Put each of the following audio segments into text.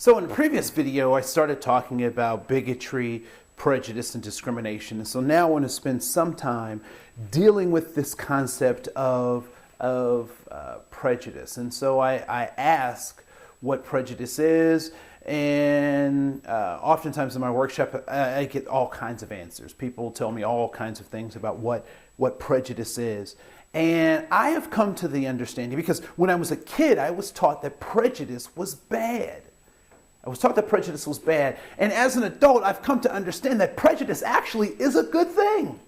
So in the previous video, I started talking about bigotry, prejudice, and discrimination. And so now I want to spend some time dealing with this concept of prejudice. And so I ask what prejudice is, and oftentimes in my workshop, I get all kinds of answers. People tell me all kinds of things about what prejudice is. And I have come to the understanding, because when I was a kid, I was taught that prejudice was bad. And as an adult, I've come to understand that prejudice actually is a good thing.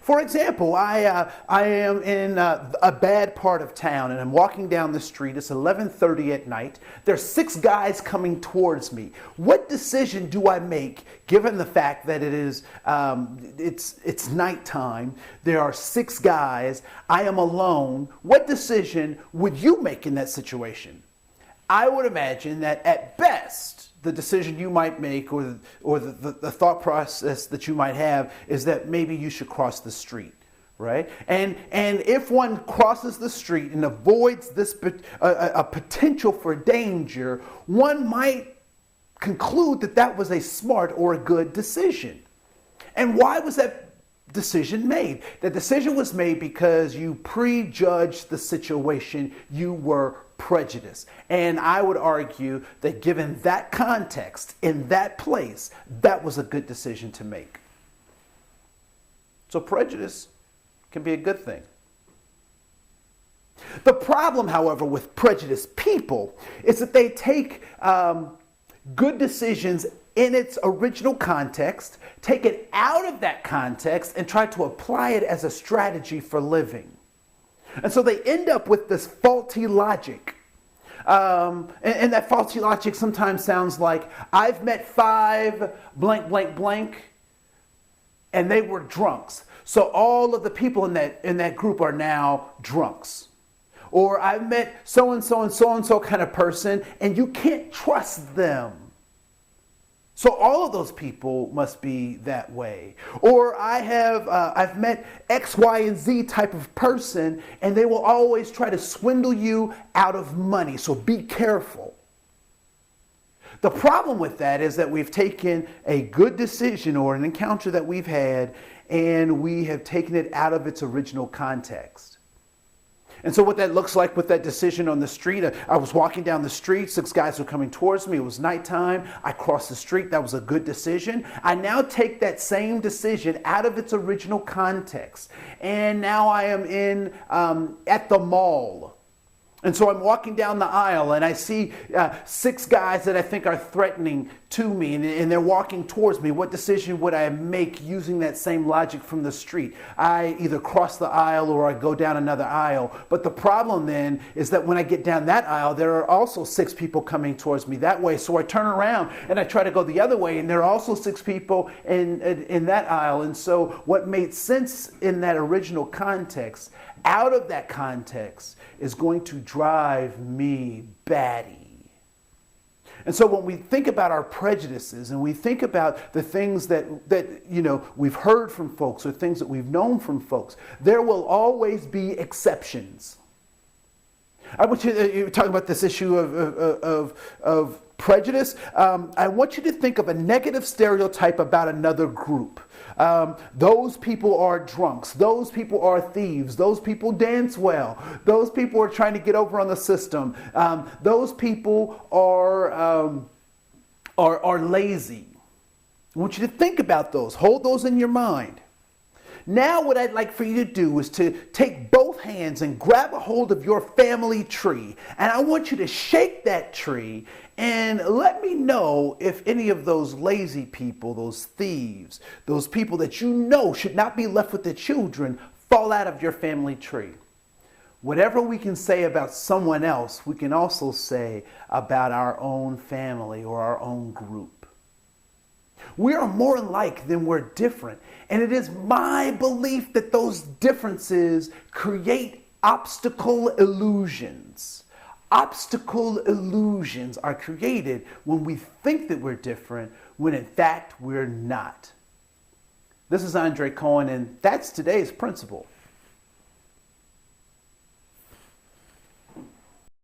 For example, I am in a bad part of town, and I'm walking down the street. It's 11:30 at night. There's 6 guys coming towards me. What decision do I make, given the fact that it's nighttime? There are 6 guys. I am alone. What decision would you make in that situation? I would imagine that at best, the decision you might make or the thought process that you might have is that maybe you should cross the street, right? And if one crosses the street and avoids this a potential for danger, one might conclude that that was a smart or a good decision. And why was that decision made? The decision was made because you prejudged the situation. You were prejudiced. And I would argue that given that context, in that place, that was a good decision to make. So prejudice can be a good thing. The problem, however, with prejudiced people is that they take good decisions in its original context, take it out of that context, and try to apply it as a strategy for living. And so they end up with this faulty logic. And that faulty logic sometimes sounds like, I've met 5 blank, blank, blank, and they were drunks. So all of the people in that group are now drunks. Or I've met so-and-so and so-and-so kind of person, and you can't trust them. So all of those people must be that way. Or I've met X, Y, and Z type of person, and they will always try to swindle you out of money. So be careful. The problem with that is that we've taken a good decision or an encounter that we've had, and we have taken it out of its original context. And so what that looks like with that decision on the street, I was walking down the street, 6 guys were coming towards me, it was nighttime, I crossed the street, that was a good decision. I now take that same decision out of its original context, and now I am at the mall. And so I'm walking down the aisle, and I see 6 guys that I think are threatening to me, and they're walking towards me. What decision would I make using that same logic from the street? I either cross the aisle or I go down another aisle. But the problem then is that when I get down that aisle, there are also 6 people coming towards me that way. So I turn around and I try to go the other way, and there are also 6 people in that aisle. And so what made sense in that original context, out of that context, is going to drive me batty. And so when we think about our prejudices and we think about the things that we've heard from folks or things that we've known from folks, there will always be exceptions. I want you to talk about this issue of prejudice. I want you to think of a negative stereotype about another group. Those people are drunks. Those people are thieves. Those people dance well. Those people are trying to get over on the system. Those people are lazy. I want you to think about those. Hold those in your mind. Now what I'd like for you to do is to take both hands and grab a hold of your family tree. And I want you to shake that tree and let me know if any of those lazy people, those thieves, those people that you know should not be left with their children, fall out of your family tree. Whatever we can say about someone else, we can also say about our own family or our own group. We are more alike than we're different. And it is my belief that those differences create optical illusions. Optical illusions are created when we think that we're different, when in fact we're not. This is Koen, and that's today's principle.